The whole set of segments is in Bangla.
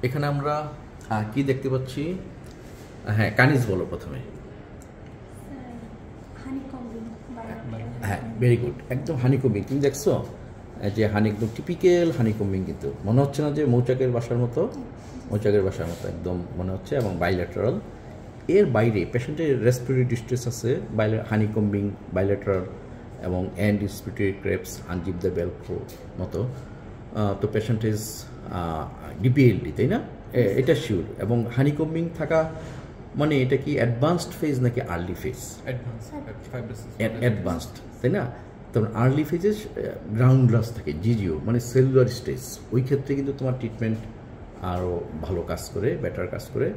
এখানে আমরা কি দেখতে পাচ্ছি? হ্যাঁ, কানিজ বলো প্রথমে। হ্যাঁ, ভেরি গুড, একদম হানিকম্বিং। তুমি দেখছো যে একদম টিপিক্যাল হানিকম্বিং, কিন্তু মনে হচ্ছে না যে মৌচাকের বাসার মতো? মৌচাকের বাসার মতো একদম মনে হচ্ছে, এবং বাইল্যাটারাল। এর বাইরে পেশেন্টের রেসপিরেটরি ডিস্ট্রেস আছে, হানিকম্বিং, বাইল্যাটারাল এবং end respiratory crepes, unzip the Velcro মতো। তো পেশেন্ট ইজ ডিপিএলডি, তাই না? এটা শিওর। এবং হানিকম্বিং থাকা মানে এটা কি অ্যাডভান্সড ফেজ নাকি আর্লি ফেজ? অ্যাডভান্সড, তাই না? তখন আর্লি ফেজে গ্রাউন্ড গ্লাস থাকে, জিজিও মানে সেলুলার স্টেজ, ওই ক্ষেত্রে কিন্তু তোমার ট্রিটমেন্ট আরও ভালো কাজ করে, বেটার কাজ করে।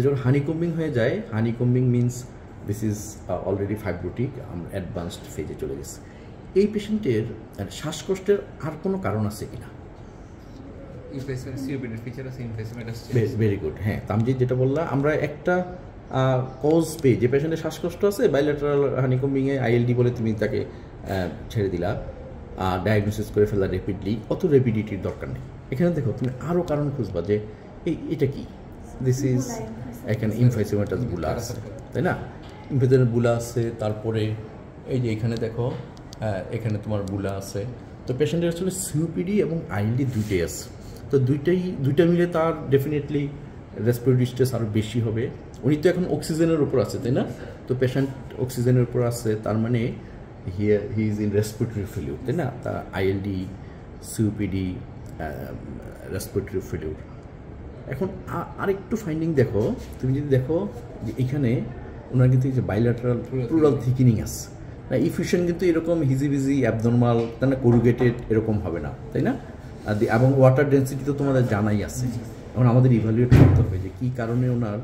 যখন হানিকম্বিং হয়ে যায়, honeycombing means this is already fibrotic, আমরা অ্যাডভান্সড ফেজে চলে গেছি। এই পেশেন্টের শ্বাসকষ্টের আর কোনো কারণ আছে কিনা? Very good. হ্যাঁ, তামজিদ যেটা বললা, আমরা একটা কজ পেয়ে যে পেশেন্টের শ্বাসকষ্ট আছে, বাইল্যাটারাল হানিকম্বিংয়ে আইএলডি বলে তুমি তাকে ছেড়ে দিলা, ডায়াগনোসিস করে ফেলা র্যাপিডলি, অত র্যাপিডিটির দরকার নেই। এখানে দেখো তুমি আরও কারণ খুঁজবা যে এটা কি, দিস ইজ এখানে ইমফাইসোমেটাস বুলা আছে, তাই না? ইমফাইসোমেটাস বুলা আছে, তারপরে এই যে এখানে দেখো, এখানে তোমার বুলা আছে। তো পেশেন্টের আসলে সিওপিডি এবং আইএলডি দুইটাই আছে। তো দুইটা মিলে তার ডেফিনেটলি রেসপিরেটরি স্ট্রেস আরও বেশি হবে। উনি তো এখন অক্সিজেনের উপর আছে, তাই না? তো পেশেন্ট অক্সিজেনের উপর আছে, তার মানে he is in respiratory failure, তাই না? তা আইএলডি, সিওপিডি, রেসপিরেটরি ফেলিউর। এখন আরেকটু ফাইন্ডিং দেখো, তুমি যদি দেখো যে এখানে ওনার কিন্তু যে বাইল্যাটারাল প্লুরাল থিকিনিং আছে, ইফিউশন কিন্তু এরকম হিজিবিজি অ্যাবনর্মাল, তাই না? করুগেটেড এরকম হবে না, তাই না? এবং ওয়াটার ডেন্সিটি তো তোমাদের জানাই আছে। এখন আমাদের ইভ্যালুয়েট করতে হবে যে কী কারণে ওনার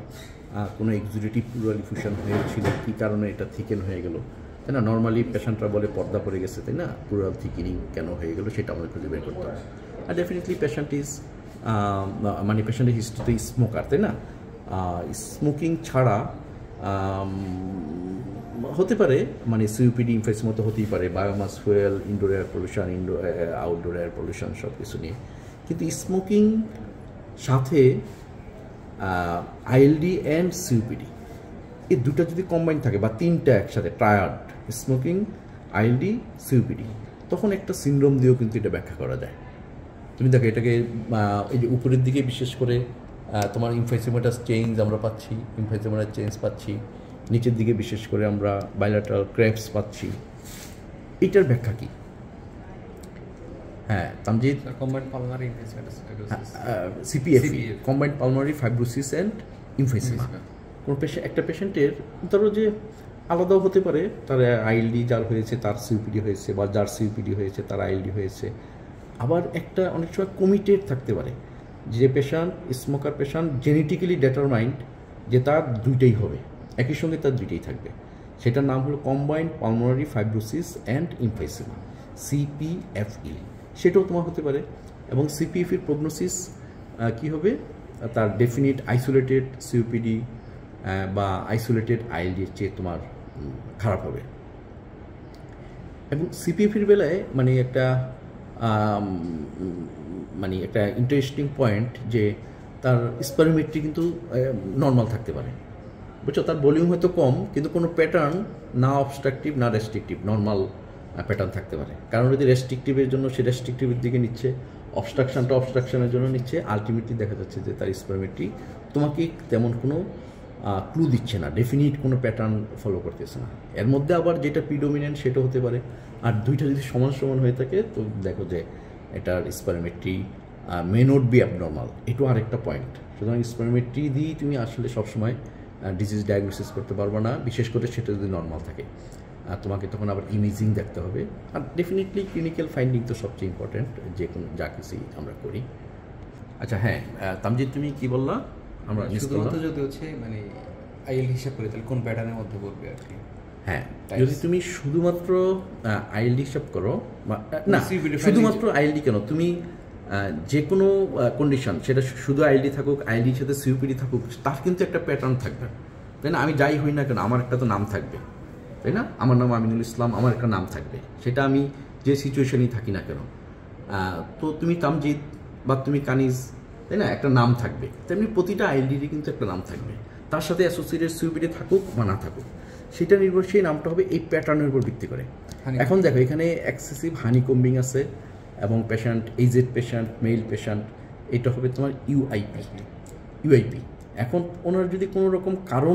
কোনো এক্সুডেটিভ প্লুরাল ইফিউশন হয়েছিল, কী কারণে এটা থিকেন হয়ে গেল, তাই না? নর্মালি পেশেন্টরা বলে পর্দা পড়ে গেছে, তাই না? প্লুরাল থিকেনিং কেন হয়ে গেল সেটা আমাদের খুঁজে বের করতে হবে। আর ডেফিনেটলি পেশেন্ট ইজ মানে পেশেন্টের হিস্ট্রিতে স্মোকার, তাই না? স্মোকিং ছাড়া হতে পারে, মানে সিওপিডি ইনফেকশন মতো হতেই পারে, biomass fuel, indoor air pollution, outdoor air pollution সব কিছু নিয়ে। কিন্তু স্মোকিং সাথে আইএলডি অ্যান্ড সিওপিডি এই দুটো যদি কম্বাইন থাকে, বা তিনটা একসাথে ট্রায়াড, স্মোকিং, আইএলডি, সিওপিডি, তখন একটা সিনড্রোম দিয়েও কিন্তু এটা ব্যাখ্যা করা যায়। তুমি দেখো এটাকে এই যে উপরের দিকে বিশেষ করে তোমার ইমফাইসোমেটাস চেঞ্জ আমরা পাচ্ছি, ইমফাইসোমেটাস চেঞ্জ পাচ্ছি, নিচের দিকে বিশেষ করে আমরা বাইল্যাটারাল ক্রেপস পাচ্ছি। এটার ব্যাখ্যা কি? হ্যাঁ, Tamjid, combined pulmonary emphysematous, CPFE, combined pulmonary fibrosis and emphysema. কোনো একটা পেশেন্টের ধরো যে আলাদাও হতে পারে, তার আইএলডি যার হয়েছে তার সিওপিডি হয়েছে, বা যার সিওপিডি হয়েছে তার আইএলডি হয়েছে। আবার একটা অনেক সময় কমিটেড থাকতে পারে, যে patient smoker patient genetically determined যে তার দুইটাই হবে, একই সঙ্গে তার দুইটাই থাকবে। সেটার নাম হলো কম্বাইন্ড পালমোনারি ফাইব্রোসিস অ্যান্ড ইমফাইসেমা, সিপিএফই। সেটাও তোমার হতে পারে। এবং সিপিএফির প্রগনোসিস কী হবে? তার ডেফিনিট আইসোলেটেড সিওপিডি বা আইসোলেটেড আইএলডির চেয়ে তোমার খারাপ হবে। এবং সিপিএফির বেলায় মানে একটা ইন্টারেস্টিং পয়েন্ট যে তার স্পারোমেট্রি কিন্তু নর্মাল থাকতে পারে, বুঝছো? তার ভলিউম হয়তো কম, কিন্তু কোনো প্যাটার্ন না অবস্ট্রাকটিভ না রেস্ট্রিকটিভ, নর্মাল প্যাটার্ন থাকতে পারে। কারণ যদি রেস্ট্রিকটিভের জন্য সে রেস্ট্রিকটিভের দিকে নিচ্ছে, অবস্ট্রাকশনের জন্য নিচ্ছে, আলটিমেটলি দেখা যাচ্ছে যে তার স্পারোমেট্রি তোমাকে তেমন কোনো ক্লু দিচ্ছে না, ডেফিনিট কোনো প্যাটার্ন ফলো করতেছে না। এর মধ্যে আবার যেটা প্রিডোমিনেন্ট সেটা হতে পারে। আর দুইটা যদি সমান সমান হয়ে থাকে, তো দেখো যে এটার স্পারোমেট্রি মে নট বি অ্যাবনর্মাল, এটাও আরেকটা পয়েন্ট। সুতরাং স্পারোমেট্রি দিয়েই তুমি আসলে সবসময় ডিজিজ ডায়াগনোসিস করতে পারবো না, বিশেষ করে সেটা যদি নর্মাল থাকে। তোমাকে তখন আবার ইমেজিং দেখতে হবে। আর ডেফিনেটলি ক্লিনিক্যাল ফাইন্ডিং তো সবচেয়ে ইম্পর্ট্যান্ট, যে কোনো যা কিছুই আমরা করি। আচ্ছা, হ্যাঁ তামজিদ, তুমি কি বললা? আমরা শুধুমাত্র যদি হচ্ছে মানে আইএল হিসাব করি, তাহলে কোন প্যাটার্নের মধ্যে বলবে আর কি? হ্যাঁ, যদি তুমি শুধুমাত্র আইএলডি হিসাব করো, না শুধুমাত্র আইএলডি কেন, তুমি যে কোনো কন্ডিশন, সেটা শুধু আইএলডি থাকুক, আইএলডির সাথে সিওপিডি থাকুক, তার কিন্তু একটা প্যাটার্ন থাকবে, তাই না? আমি যাই হই না কেন, আমার একটা তো নাম থাকবে, তাই না? আমার নাম আমিনুল ইসলাম, আমার একটা নাম থাকবে, সেটা আমি যে সিচুয়েশনেই থাকি না কেন। তো তুমি তামজিদ বা তুমি কানিজ, তাই না, একটা নাম থাকবে, তেমনি প্রতিটা আইএলডিরই কিন্তু একটা নাম থাকবে, তার সাথে অ্যাসোসিয়েটেড সিওপিডি থাকুক বা না থাকুক, সেটা নির্ভর সেই নামটা হবে এই প্যাটার্নের উপর ভিত্তি করে। এখন দেখো এখানে এক্সেসিভ হানিকম্বিং আছে এবং patient AZ patient, male patient, এটা হবে তোমার ইউআইপি। এখন ওনার যদি কোনো রকম কারণ